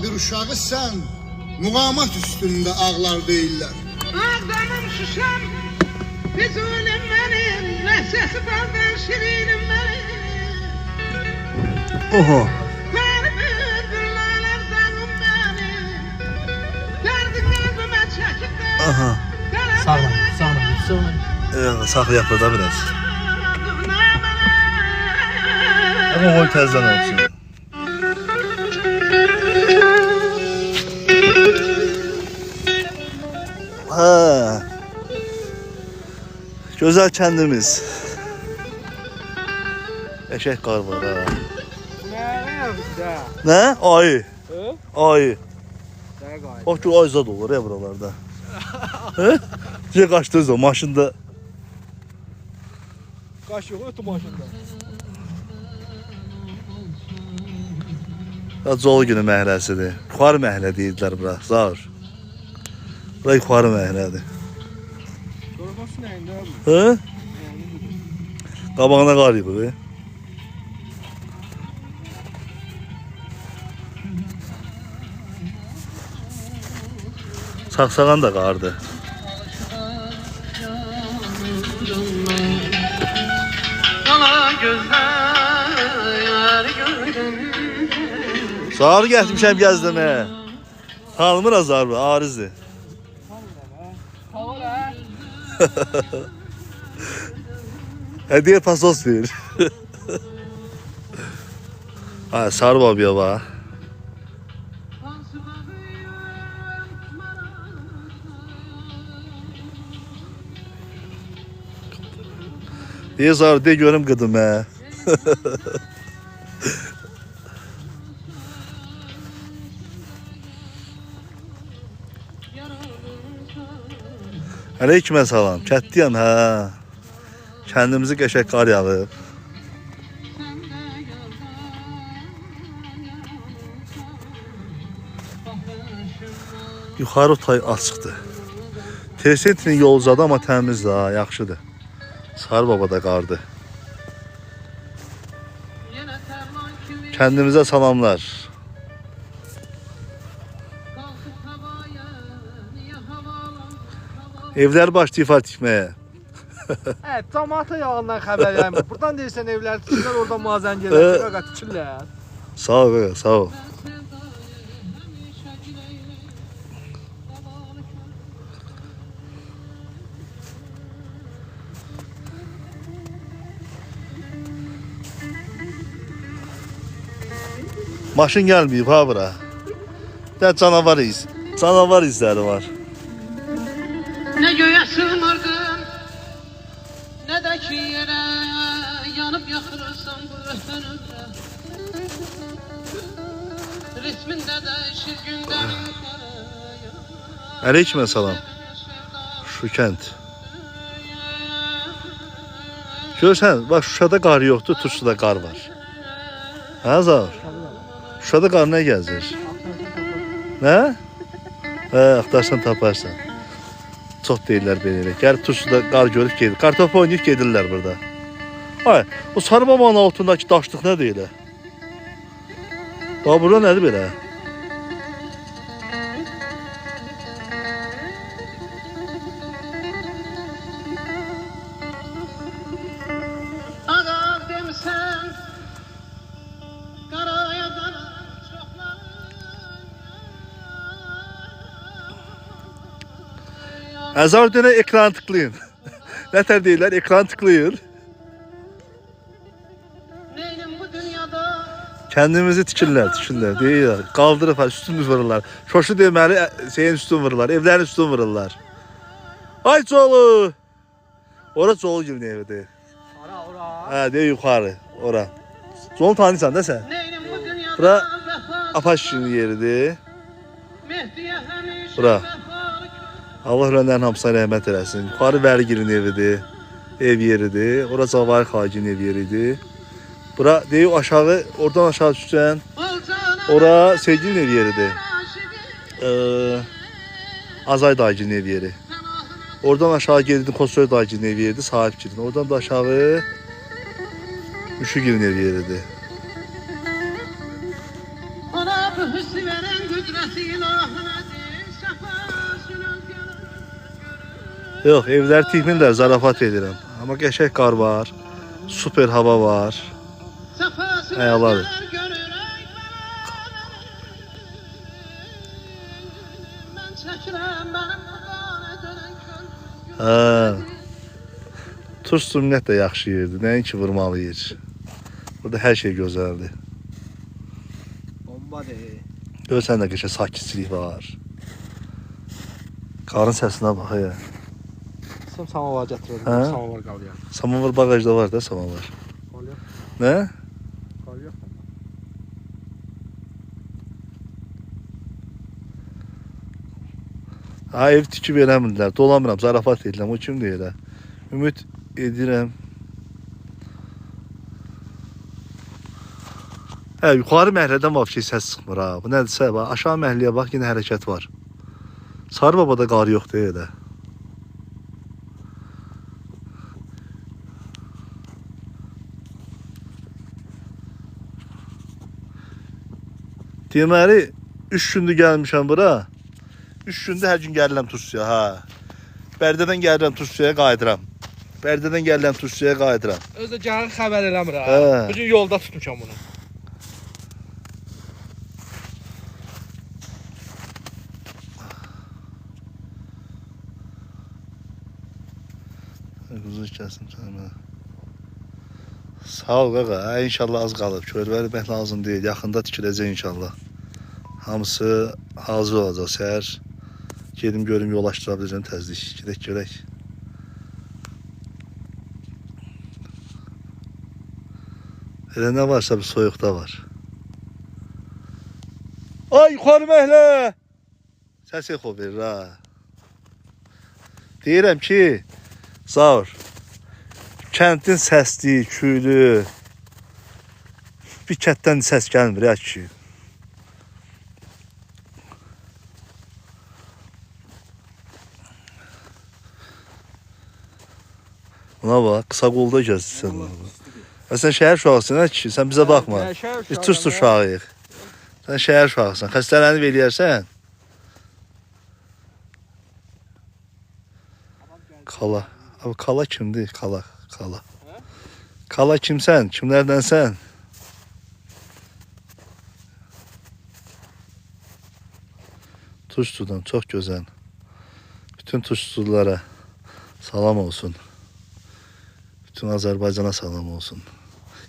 bir uşağı sen, muğamat üstünde ağlar değiller. Ağdanım şuşam, Füzulim benim, lehçesi baldan şirinim benim. Oho. Kar bülbüller danım benim, derdi kalbime çekip de. Aha. Sağlam. Saklı yapır da biraz. Ama oy tezden olsun. Ha. Güzel kendimiz. Eşek kar var ha. Ne? Ayı. Ayı. O ki ayzad olur ya buralarda. He? Diye kaçtığı zaman maşında. Kaç yok ötü maşında. Yol günü məhrəsidir. Yuxarı məhlə deyirlər bura. Zar. Bura yuxarı məhlədir. Dorması neyinde abi? Hı? Qabağına qar yığır. Saxsağan da qardı. Zarı gətirmişəm gəzdəməyə. Tanımır azar bu, arizdir. Hava ha. Hediye pasos verir. Ha, sarı babaya bak. Diye zar de görüm qıdım he. Aleyküm salam. Kətdiyəm hə. Kəndimizi qəşəng qar yağıb. Yuxarı tay açıqdır. Tersentinin yolu uzadı amma təmizdir ha, yaxşıdır. Sarı baba da qardı. Kəndimizə salamlar. Evlər başlayıb ifar tikməyə. Evet, cəmaata yağından xəbər yayma. Buradan deyirsən evləri tikirlər, oradan mazən gələr, qaqa tikirlər. Sağ ol, qaqa, sağ ol. Maşın gəlməyib ha bura. Də canavar izləri var. Ne göğe sığmırdım, ne de ki yere yanıp yakılırsam bu ömrümde. Ritminde değişir gündemin kara. Aleyküm salam. Şu kənd. Görsən, bax Şuşada qar yoxdur, Tuşluda qar var. Hə Zahir? Şuşada qar nə gəzir? Nə? Hə, axtarsan taparsan. Çox deyirlər belə. Gəlib Tuşluda qar görüb gedir. Kartof oynayıb gedirlər burada. Ay, o sarı babanın altındakı daşlıq nə deyil? Bax, burada nədir belə? Ağa demişsen, karaya kanan çoklar. Əzar dönə ekran tıklayın. Nətər deyirlər, ekran tıklayın. Neydim bu dünyada? Kendimizi tikirlər. Deyirlər, qaldırıb üstün vururlar. Şoşu deməli şeyin üstün vururlar, evlərin üstün vururlar. Ay Colu! Ora Colu gibi evidir. Ora. Hə, deyə yuxarı, ora. Colu tanıysan da sən? Neydim bu dünyada? Bura Vefasız Apaşın yeridir. Mehdiye hemşire Bura. vefalı Allah ölənlərin hamısına rəhmət eləsin. Yuxarı Vərgilin evidir. Ev yeridir. Ora Cavar Xagin ev yeridir. Bura deyir aşağı, oradan aşağı düşsən, ora Sevgilin ev yeridir. Azay dayıcının ev yeri. Oradan aşağı geldin Kosoy dayıcının ev yeridir, sahipçinin. Oradan da aşağı Müşügilin ev yeridir. Hüsnü veren kudreti ilahinedir. Şefasının görür. Yox, evlər tikmirlər, zarafat edirəm. Amma qəşəng qar var. Super hava var. Şefasının Əladır. görür. Ben çəkirəm benim qane dönən könlüm. Turist ümumiyyətlə yaxşı yerdir. Nəinki vurmalı yer. Burada hər şey gözəldir. Bombadır. Görsən də qəşəng sakitçilik var. Qarın səsinə bax ya. Sən samavar gətirirəm. Hə? Samavar qalıyor. Samavar bagajda var da samavar. Qalıyor. Nə? Qalıyor. Ha, ev tikib verəmirlər. Dolamıram, zarafat edirəm. O kim deyir? Ümid edirəm. Hə, yuxarı məhəllədən vəbşi səs çıxmır ha. Bu nədirsə, bax, aşağı məhəlləyə bax, yenə hərəkət var. Sarı babada qar yoxdur elə. Deməli, 3 gündür gəlmişəm bura. 3 gündür hər gün gəlirəm Tursiyaya, ha. Bərdədən gəlirəm Tursiyaya, qayıdıram. Bərdədən gəlirəm Tursiyaya, qayıdıram. Özdə gəlin xəbər eləmir ha. Hə. Bugün yolda tutmuşam bunu. Quzun kəsim sənə. Sağ ol qaqa, hə, inşallah az qalıb. Körvəli bək lazım deyil, yaxında tikiləcək inşallah. Hamısı hazır olacaq səhər. Gedim görüm yol açdıra biləcəm təzlik. Gedək görək. Elə nə varsa bir soyuqda var. Ay yuxarı məhlə! Səs yox o verir ha. Deyirəm ki, Zaur, kəndin səsli, küylü, bir kətdən səs gəlmir ya ki. Buna bax, qısa qolda gəzdirsən. Sən şəhər uşağısın, hə ki, sən bizə baxma. Biz turist uşağıyıq. Sən şəhər uşağısın, xəstələnib eləyərsən. Kala. Abi kala kimdir? Kala. Kala kimsən? Kimlərdənsən? Tuzludan çox gözəl. Bütün tuzlulara salam olsun. Bütün Azərbaycana salam olsun.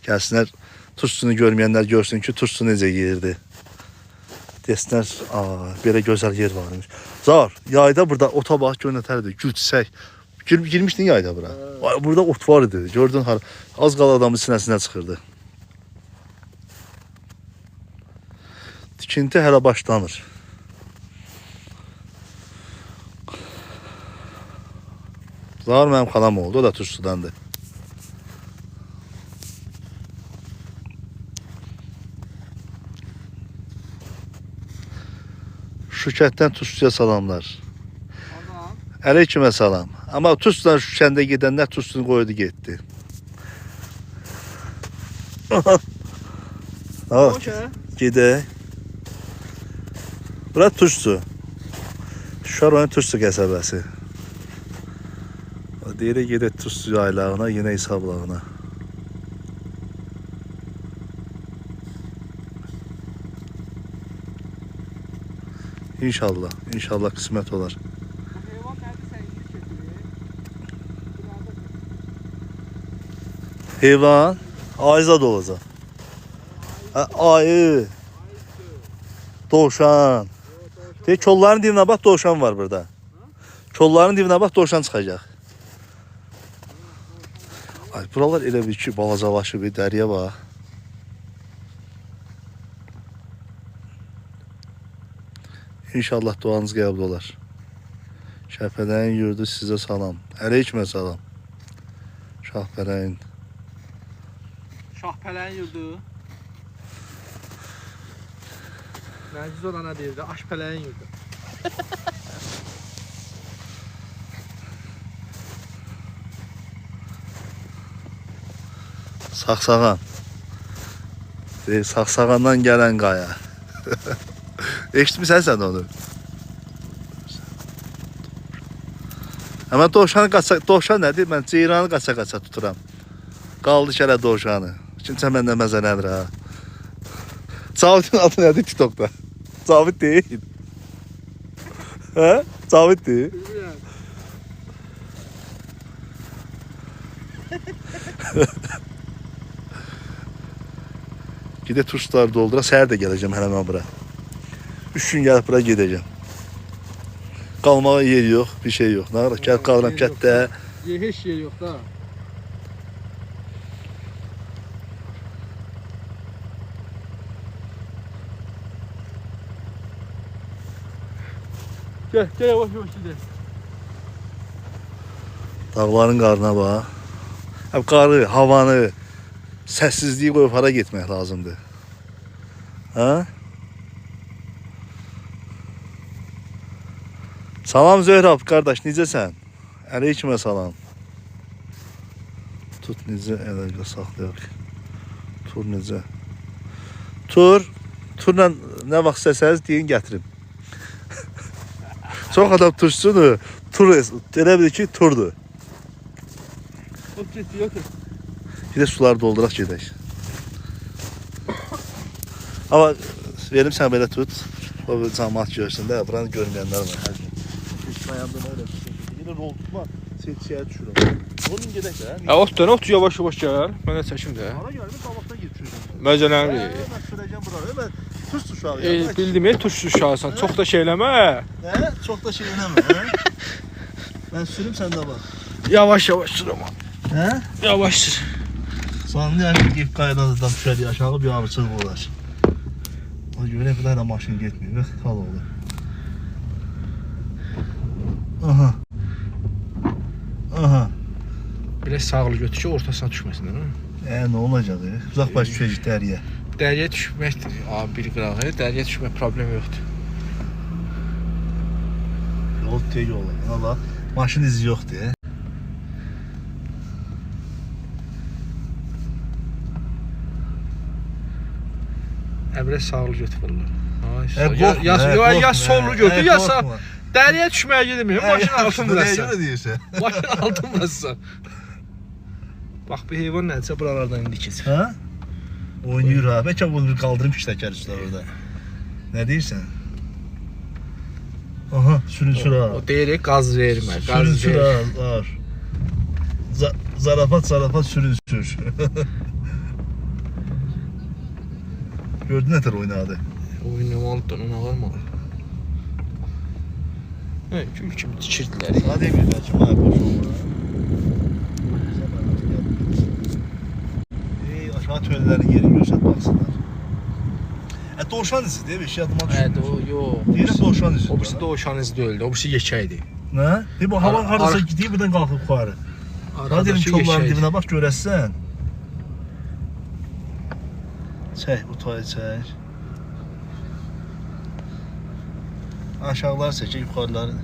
Gəlsinlər, tuzlunu görməyənlər görsün ki, tuzlu necə yerdir. Desinlər, belə gözəl yer varmış. Zar, yayda burada ota bax, gör nətərdir, gül çiçək. Girmişdin yayda bura. Burada ot var idi. Gördün har. Az qala adamın sinəsinə çıxırdı. Tikinti hələ başlanır. Zar mənim xalam oldu. O da Tuzludandır. Şükətdən Tuzluya salamlar. Əleykümə salam. Amma Tuzludan Şükəndə gedənlər Tuzlunu qoydu getdi. Gedək. Bura Tuzlu. Şuşa rayonu Tuzlu qəsəbəsi. Deyirək gedək Tuzlu yaylağına, yenə hesablağına. İnşallah, inşallah qismət olar. Heyvan ayıza da olacaq. Ayı, dovşan. Deyək, kolların dibinə bax, dovşan var burada. Kolların dibinə bax, dovşan çıxacaq. Ay, buralar elə bir ki, balacalaşıb, dəriyə bax. İnşallah duanız qəbul olar. Şəhpələyin yurdu sizə salam. Əleykümə salam. Şahpələyin. Şahpələyin yurdu. Nərgiz olana deyirdi, Aşpələyin yurdu. Saxsağan. Saxsağandan gələn qaya. Eşitmisən sən onu? Ama dovşan nədir? Mən ceyranı qaça-qaça tuturam. Qaldı ki, hələ dovşanı. Kimsə məndən məzələnir ha. Cavidin adı nədir TikTokda? Cavid deyil. Hə? Cavid deyil. Gide turşuları doldura. Səhər də gələcəm hələ mən bura. 3 gün gəlib bura gedəcəm. Qalmağa yer yox, bir şey yox. Nə qədər gəl qalıram kətdə. Heç şey yox da. Gel yavaş gidelim. Dağların qarına bax. Həm qarı, havanı, səssizliyi qoyub hara getmək lazımdır. Hə? Salam Zöhrab qardaş, necəsən? Əleykümə salam. Tut necə əlaqə saxlayaq. Tur necə? Turla nə vaxt istəsəniz deyin gətirim. Çox adam turşusunu tur elə bilir ki, turdur. Yok. Bir də suları dolduraq gedək. Amma verim sən belə tut. O cəmaət görsün də, buranı görməyənlər var hər gün. Dayandım öyle bir şey. Yine rol tutma, seçiyə düşürəm. Olun gedək də. Ot yavaş gəl. Mənə çəkim də. Ara gəlmə, qabaqdan getiriyorum. Məzələnli. Mən sürəcəm bura. Mən tuş uşağı. Bildim, tuş uşağısan. Çox da şey eləmə. Hə? Çox da şey eləmə, hə? Mən sürüm, sən də bax. Yavaş sür ama. Hə? Yavaş sür. Sanlı yəni qeyb qaynadıdan düşərik aşağı bir ağrıçılıq olar. O görə bir dənə maşın getmir. Bax, hal olur. Aha. Biraz sağlı götür ki ortasına düşməsin, değil mi? Ne olacaq? Uzaq baş düşəcək dəriyə. Dəriyə düşməkdir. Bir qırağı, dəriyə düşmək problem yoxdur. Yol tək yol. Allah, maşın izi yoxdur. Biraz sağlı götür valla. Ya sollu götür ya sağ. Dəriyə düşməyə gedilmir. Maşın altın burası. Maşın altın burası. Bax bir heyvan nədirsə buralardan indi keçir. Hə? Oynayır ha. Bəlkə bunu bir qaldırım işləkər üstə orada. Nə deyirsən? Aha, sürün ha. O deyirik qaz vermə. Sürün ha. Zarafat sürün. Gördün nətər oynadı? Oynamalıdır, ona var mı? Gül kimi dikirdiler. Hadi bir bəlkə mənə boş olma. Aşağı tölələrin yerini görsət baxsınlar. Dovşan izi deyil, bir şey adıma düşmür. Yox. Deyirəm dovşan izi. O birisi dovşan izi deyildi, o birisi yekəydi. Nə? Bu hava harasa gidiyor, birdən qalxıb yuxarı. Deyirəm kolların dibinə bax, görəsən. Çək, bu tayı çək. Aşağılar çəkək, yuxarıları.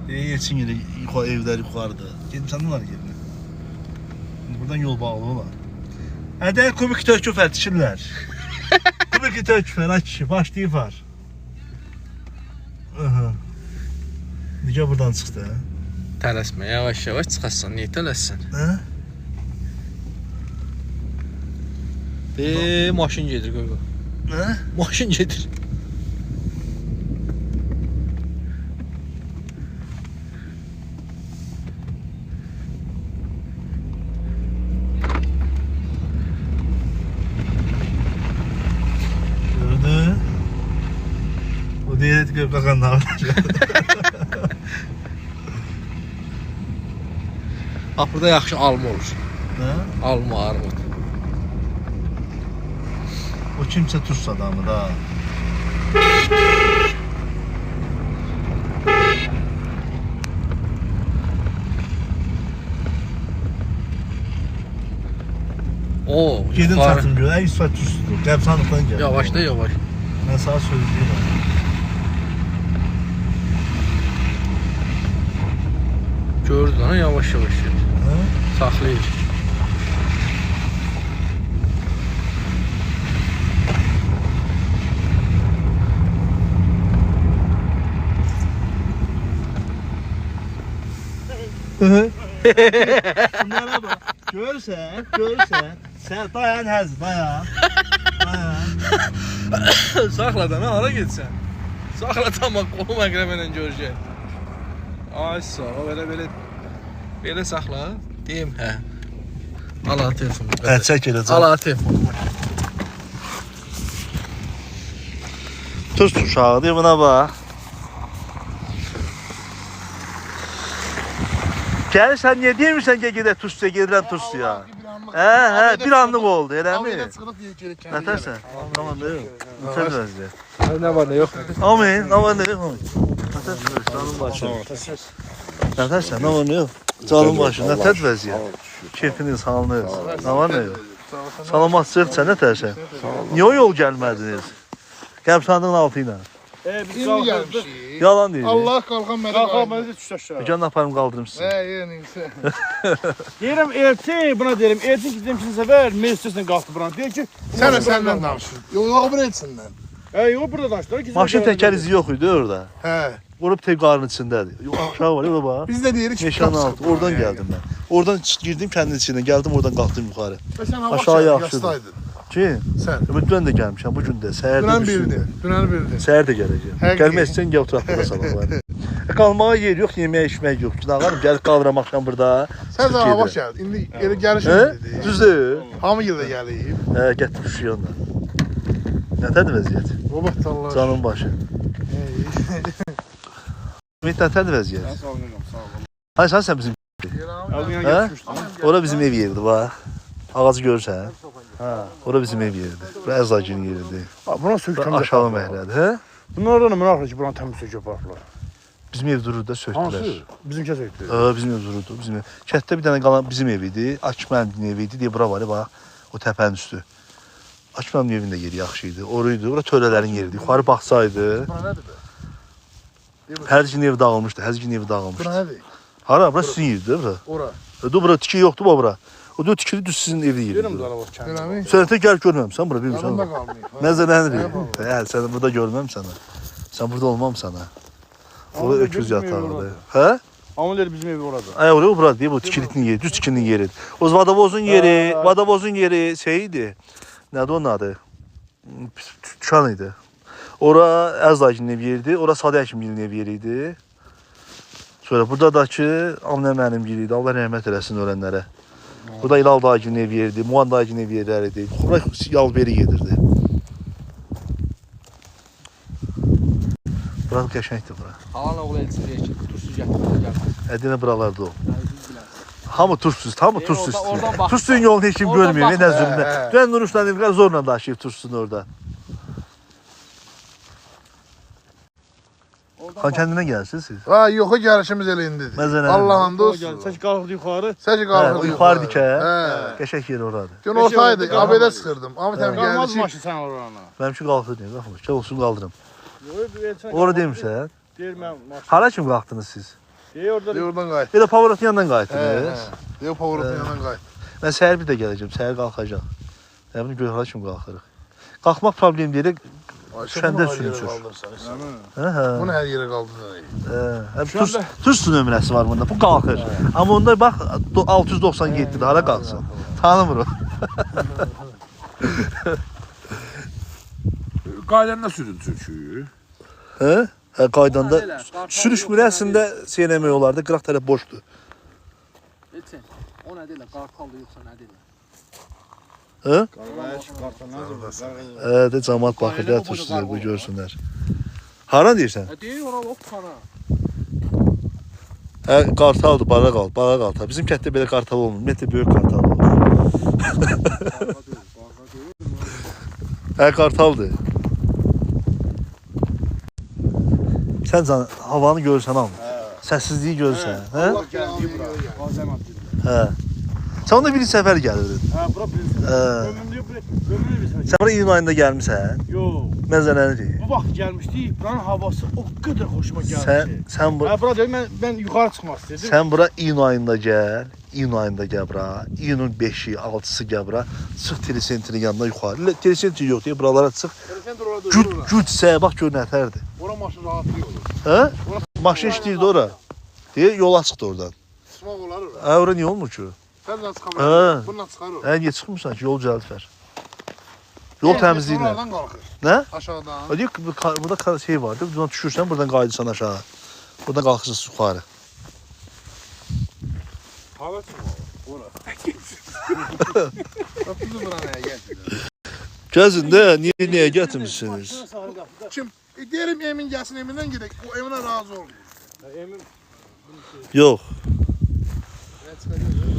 Yetsin yeri, evlər yuxarıdır. Gedim sən bunlar gelmir. Buradan yol bağlı olar. Hədə kubik töküb ətişirlər. Kubik töküb ay kişi, başlayıb var. Necə buradan çıxdı? Tələsmə, yavaş çıxasan, niyə tələssən? Maşın gedir qoy. Nə? Maşın gedir. Gördün? O deyirdi ki, qaqan nə var? Burada yaxşı alma olur. Nə? Alma, armud. O kimsə turş adamı da. Gedin çatım gör, ən üstə turşudur. Qəbsanlıqdan gəl. Yavaş. Mən sana söyləyirəm. Gördün ha, yavaş. Saxlayır. Bunlara bak. Görsən, görsən. Sən dayan həz, dayan. Dayan. Saxladan hara getsən? Saxla tamam qolum əqrəbə ilə görəcək. Ay sağ ol, belə saxla. Deyim hə. Al telefonu. Hə, çək elə. Al telefonu. Tuz uşağı deyir buna bax. Gəlirsən niyə demirsən ki gedək tuzsuya, gedirəm tuzsuya? Hə, bir anlıq oldu, eləmi? Nətərsən? Tamam, deyil. Nətər vəziyyət? Nə var, nə yox? Amin, nə var, nə yox? Nətərsən, canım başı. Nətərsən, nə var, nə yox? Canım başı, nətər vəziyyət? Keyfiniz, halınız, nə var, nə yox? Salamatçılıq, sən nətərsən? Niyə o yol gəlmədiniz? Qəbirstanlığın altı ilə. İndi gəlmişik. Yalan deyir. Allah qalxan mənə Qalxamanızı düş aşağı. Gəlin aparım qaldırım sizi. neyse. Deyirəm Elçin, buna deyirəm. Elçin ki demişsin səfər meclislə qalxdı buna. Deyir ki, Səndən danışır. Yox, bir etsinlər. yox burada danışdılar ki. Maşın təkər izi yox idi orada. Hə. Vurub tek qarın içindədir. Yox, aşağı var, yola bax. Biz də deyirik ki, Meşanın altı. Oradan gəldim mən. Oradan girdim kəndin içindən, gəldim oradan qalxdım yuxarı. Sən hava Aşağı yaxşıdır. yaxşıdaydın. Ki, Sən. dünən də gəlmişəm, bu gün də. Səhər də Dünən düşdüm. bildi. Dünən bildi. Səhər də gələcəm. Həqiqi. Gəlmək istəyən gəl oturaq burada sabahlar. Qalmağa yer yox, yemək içmək yox. Günahlarım gəlib qalıram axşam burada. Sən Çıxıb də hava gedirəm. gəldi. İndi elə gəlişin Hə? dedi. Düzdür? Hamı yerdə gəlib. Hə, gətir düşüyor ondan. Nətədir vəziyyət? Robot Allah. Canın başı. Ümid nətədir vəziyyət? Sağ olun, sağ olun. Hay sən bizim. Algıya Hə? geçmişdim. Ora bizim ev yeridir bax. Ağacı görürsən? Hə. Ora bizim ev yeridir. Bura Əzacın yeridir. Buna söküldü. Aşağı məhəllədir, hə? Bunlar oradan mənə ki, buranı təmiz söküb aparırlar. Bizim ev durur da söktülər. Hansı? Bizimkə söktü. Bizim ev dururdu. Bizim ev. Kətdə bir dənə qalan bizim ev idi. Akməndin evi idi deyə bura var ya bax. O təpənin üstü. Akməndin evində yeri yaxşı idi. Oraydı. Ora tölələrin yeridir. Yuxarı baxsaydı. Buna nədir be? Həzgin evi dağılmışdı. Həzgin evi dağılmışdı. Buna nədir? Hara? Bura sizin yerdir bura. Ora. Bura tiki yoxdur bura. O da tikili düz sizin evdə yeridir. Deyirəm Zaravat kəndi. Eləmi? Sənətə gəl görməmsən bura bilmirsən. Yanında qalmayıb. Nəzərlənir. Hə, sən burada görməm sənə. Sən burada olmam sənə. O Amma öküz bizim ev yatağıdır. orada. Hə? Amma deyir bizim evi orada. Ay oraya bura deyib o tikilinin yeri, düz tikilinin yeri. O vadavozun yeri, vadavozun yeri şey idi. Nədir onun adı? Tükan idi. Ora Əzdaginin ev yeridir, ora Sadə Həkimgilin ev yeri idi. Sonra buradakı Avnə mənim yeri idi. Allah rəhmət eləsin ölənlərə. Burada İlal dayıginin ev yeridir, Muğan dayıginin ev yerləri idi. Bura yal beri gedirdi. Bura qəşəngdir bura. Halan oğlu Elçin deyir ki, tursuz gətirməyə gəlmə. Ədinə buralarda o. Hamı tursuz, hamı tursuz. oradan baxırsan. Tursuzun yolunu heç kim Oradan görmüyor, nə baxırsan. zülmə. Dünən Nuruşla İlqar zorla daşıyıb tursuzun orada. Xan kəndinə gəlsiniz siz. Ha, yoxa gəlişimiz elə indidir. Məzələn. Allah'ın dostu. Çək qalxdı yuxarı. Səki Hə, qalxır. o yuxarı dikə. Hə. Qəşəng yer oradır. Gün ortaydı, abedə sıxırdım. Amma təm Qalmaz gəldi. maşın sən orana. Mənimki qalxır deyə, qalxmır. Gəl olsun qaldırım. Yox, bir Elçin. Ora demirsən. Deyir mən maşın. Hara kim qalxdınız siz? Deyir orada. Deyə oradan qayıt. Elə Pavorotun yanından Hə, qayıtdınız. hə. Deyə powerotun yanından qayıt. Mən səhər bir də gələcəm, səhər qalxacaq. Yəni bunu gör hara kim qalxırıq. Qalxmaq problem deyil. Şəndə sürünsün. Hə, hə. Bunu hər yerə qaldırır. Tuz nömrəsi var bunda. Bu qalxır. Amma onda bax 697-dir. Hara qalxsın? Tanımır o. Qaydanda sürün çünki. Hə? Hə, qaydanda sürüşmür əslində şey eləmək olardı. Qıraq tərəf boşdur. Elçin, o nə deyirlər? Qartaldır yoxsa nə deyirlər? Hə? Qardaş, qardaş. Hə, də cəmaət baxır, da tursuzlar bu görsünlər. Hara deyirsən? Deyir ora lop xana. Hə, qartaldır, bağa qaltar. Bizim kətdə belə qartal olmur. Ümumiyyətlə böyük qartal olur. Hə, qartaldır. Sən can havanı görürsən amma. Səssizliyi görürsən, hə? Allah gəldi bura. Azəmat dedi. Hə. Sən onda bir səfər gəlirdin. Hə, bura bir. Hə. Ömrümdə bir. Sən bura iyun ayında gəlmisən. Yox. Məzələndir. Bu vaxt gəlmişdik. Buranın havası o qədər xoşuma gəldi. Sən bura Hə, bura deyil, mən yuxarı çıxmaq istədim. Sən bura iyun ayında gəl. İyun ayında gəl bura. İyunun 5-i, 6-sı gəl bura. Çıx telesentrin yanına yuxarı. Telesentr yox deyə buralara çıx. Sən orada durur. Güc səyə bax gör nətərdir. Ora maşın rahatlığı olur. Hə? Maşın işləyirdi ora. Deyə yol açıqdır oradan. çıxmaq olar ora. Ora niyə olmur ki? Sənlə çıxa Hə. bilər. Bununla çıxar o. Niyə çıxmırsan ki? Yol düzəltər. Yol təmizliyinlə. Oradan qalxır. Nə? Aşağıdan. O deyir ki, burada şey var. Buradan düşürsən, buradan qayıdırsan aşağı. Buradan qalxırsan yuxarı. Hava çıxma. Ora. Bax bizi buranaya gətirdilər. Gəzin də, niyə gətirmisiniz? Kim? Deyirəm Emin gəlsin, Emin'dən gedək. O Emin'ə razı olmur. Emin Yox. Nə çıxacaq?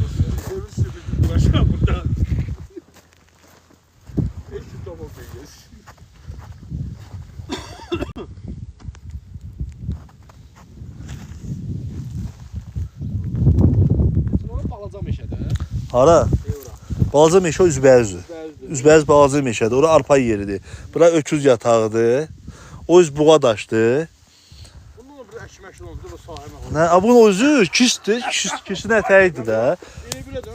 uğraşa burada. Eşit topu beygəs. Sonra balaca meşədə. Hara? Balaca meşə üzbəüzdür. Üzbəüz balaca meşədir. Ora arpa yeridir. Bura öküz yatağıdır. O üz buğa daşdır. Bununla bir əşməkşin oldu bu sahəmə. Nə, bunun özü kisdir. Kisin ətəyidir də.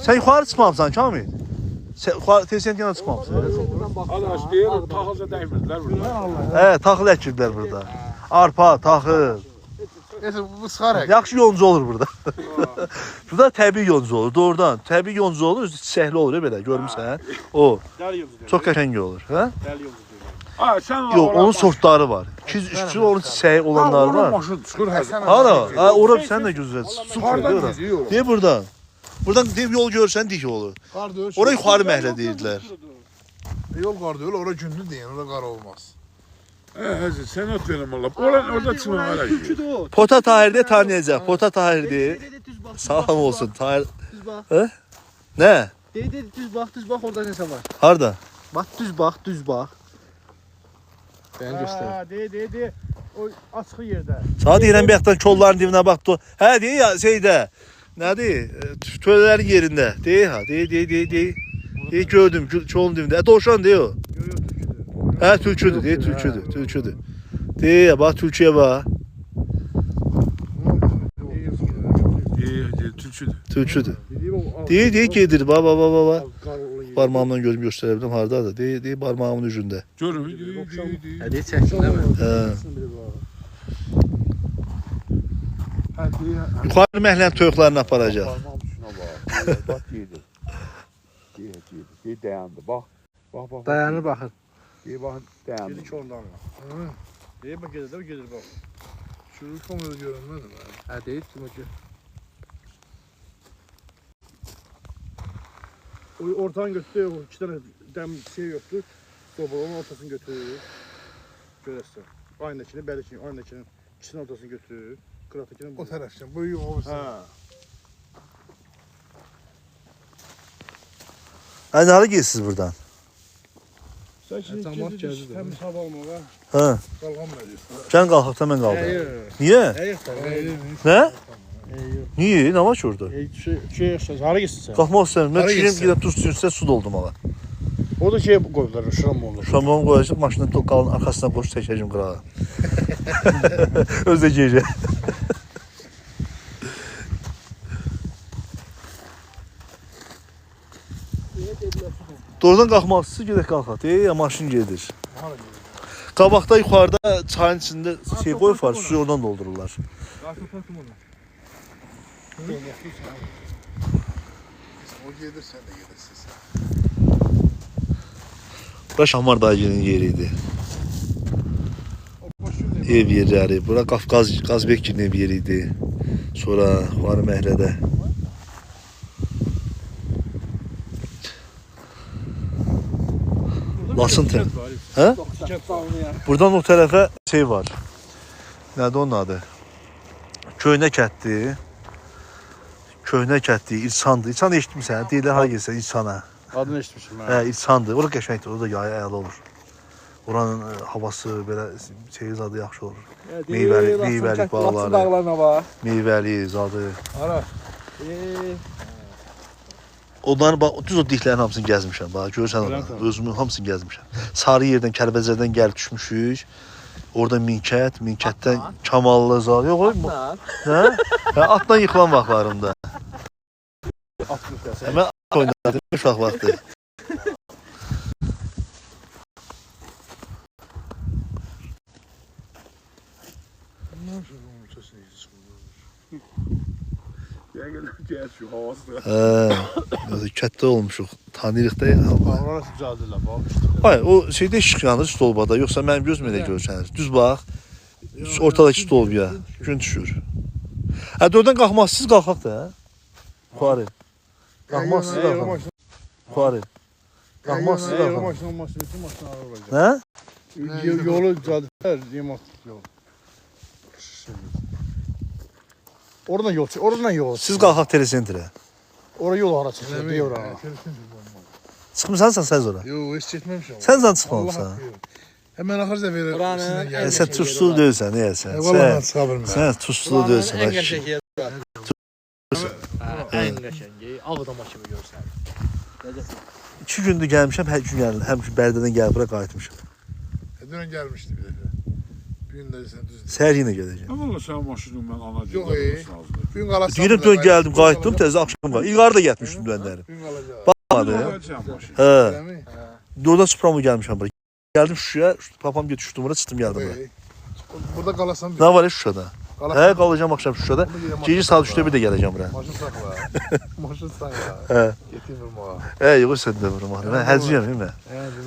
Sən yuxarı çıxmamısan Kamil? Sən yuxarı tezən yana çıxmamısan? Adaş deyir, taxılca dəymirdilər burada. Taxıl əkirlər burada. Arpa, taxıl. Neyse bu çıxar hək. Yaxşı yonca olur burada. Burada təbii yonca olur, doğrudan. Təbii yonca olur, çiçəkli olur belə, görmüsən? O, Dəli yolcu deyir. çox qəşəng olur, hə? Dəli yolcu deyir. Ha sen Yox, onun sortları var. 200-300 onun çiçəyi olanları var. Maşın çıxır Həsən. Hara? Ora sən də gözəl. Su Hardan ora. geziyor? Deyə buradan. Buradan deyib yol görsən dik olur. Qar döyür. Ora yuxarı məhəllə deyirlər. Yol qar döyür, ora gündür deyin, ora qar olmaz. Həsən sen ot verim Allah. Orada çıxma hala gidiyor. Pota Tahirdə tanıyacaq. Pota Tahirdir. Salam olsun Tahir. Düz bax. Hə? Nə? Düz bax orada nəsə var. Harda? Bax düz bax. Ben göstər. De. O açıq yerdə. Sana deyirəm bir yaxdan kolların dibinə bax. Hə, deyir ya şeydə. Nədir? Tölələrin yerində. Deyir ha, deyir. Deyir gördüm kolun dibində. Dovşan deyir o. Hə, tülküdür, deyir tülküdür. Deyir ya, bax tülküyə bax. Tülküdür. Deyir gedir, bax. Barmağımla gözüm göstərə bildim hardadır. Deyir barmağımın ucunda. Görüm. Hadi çəksin değil mi? Hə. Yuxarı məhəllənin toyuqlarını aparacaq. Parmağım şuna bak. Bak yedi. Yedi dayandı. Bak. Dayanır baxır. Yedi bak dayandı. Gedik ondan. Deyir bax gedir bax. Şunu konu görünmez mi? Hə deyir ki, O ortadan götürüyor, o iki tane dem şey yoktu. Sobanın ortasını götürüyor. Görəsən. Aynakini, bələkini, aynakinin ikisinin ortasını götürüyor. Qıratakinin O tərəfdən, bu yox olursa. Ha. Hə, hara gedirsiniz buradan? Sen şimdi Cəmaət gezirdin, gəzir. təmiz hava almağa. Hə. Qalğan verirsən. Gəlin qalxaq da mən qaldım. Niyə? Nə? Niyə? Nə var ki orada? Şey yaşayacaq, hara gitsin sen? Qalxmaq istəmirəm. Mən Hara düşürəm getsən? gedəm tuz suyun üstə su doldurmağa. Orada şey koydular, şuram oldu. Şambanı qoyacaq, maşının qalın arxasına qoş çəkəcəm qırağa. Özdə gecə. Doğrudan qalxmaq istəyir, gedək qalxaq. Ya maşın gedir. Qabaqda yuxarıda çayın içində şey qoyub var, suyu oradan doldururlar. O gedir, sən də gedirsən. Bura Şahmar dayının yeriydi. Ev yerləri. Bura Qazbekgilin ev yeriydi. Sonra Xuarı məhəllədə. Lasın tərəf. Hə? Buradan o tərəfə şey var. Nədir onun adı? Köhnə kətdir. Köhnə kətdir, İlçandır. İlçan eşitmirsən, deyirlər hara gelsən İlçana. Adını eşitmişim Hə, İlçandır. Ora qəşəngdir, orada yayı əla olur. Oranın havası belə şey zadı yaxşı olur. Meyvəli bağları. Dağlarına bax. Meyvəli zadı. Hara? Onların bax düz o diklərin hamısını gəzmişəm. Bax görürsən orada. Özümün hamısını gəzmişəm. Sarı yerdən Kəlbəcərdən gəlib düşmüşük. Orada Minkətdən Kamallı zad. Yox, hə? Hə, atdan yıxılan vaxtlarımda. Mən at oynadım uşaq vaxtı. Gəl şu havası. Hə. Kətdə olmuşuq. Tanıyırıq da. Orası düzəldirlər, bax işte. Hayır, o şeydə işıq yanır stolbada, yoxsa mənim gözümə elə görsənir. Düz bax. Ortadakı stolbaya gün düşür. Hə, dördən qalxmazsınız, qalxaq da. Yuxarı. Qalxmazsınız, qalxaq. Yuxarı. Qalxmazsınız, qalxaq. Maşın ağır olacaq. Hə? Yolu düzəldirlər, remont yolu. Oradan yol çək, oradan yol. Siz qalxaq telesentrə. Ora yol hara çıxır, deyə ora. Çıxmısansan sən ora. Yox, heç getməmişəm. Sən zan çıxmamısan. Həmən axır zəfərə. Buranın ən Sən tuzlu deyilsən, nəyəsən? Vallahi çıxa bilmirəm. Sən tuzlu deyilsən. ən ay kişi. qəşəng yeri. Ən qəşəngi Ağdama kimi görsənir. 2 gündür gəlmişəm, hər gün gəlirəm. Həmişə Bərdədən gəlib bura qayıtmışam. Dünən gəlmişdi bir dəfə. Bu gün də sən düz. Səhər yenə gələcəm. Valla sen maşını ben ana Yox, bu gün qalasam. Deyirəm dön gəldim, qayıtdım, təzə axşam qayıtdım. İlqarı da getmişdim dönərim. Bu gün qalacaq. Baxmadı. Hə. Oradan Suprama gəlmişəm bura. Gəldim Şuşaya, papam götürdüm bura, çıxdım gəldim bura. Burada qalasam. Nə var ya Şuşada? Hə, qalacağam axşam Şuşada. Gecə saat 3-də bir də gələcəm bura. Maşın saxla. Maşın saxla. Hə. Getir vurmağa. Hə, yox sən də vurum. Mən həziyəm mən.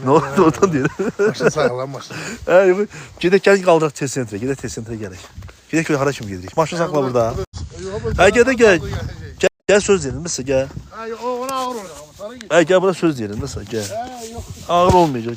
Nə oldu oradan deyir. Maşın saxla, maşın. Hə, yox. Gedək gəl qaldıraq test sentrə. Gedək test sentrə gələk. Gedək hara kimi gedirik. Maşın saxla burada. Hə, gəl. Gəl söz deyirəm, məsəl gəl. Hə, ona ağır olacaq. Sarı git. Hə, gəl bura söz deyirəm, məsəl gəl. Hə, yox. Ağır olmayacaq.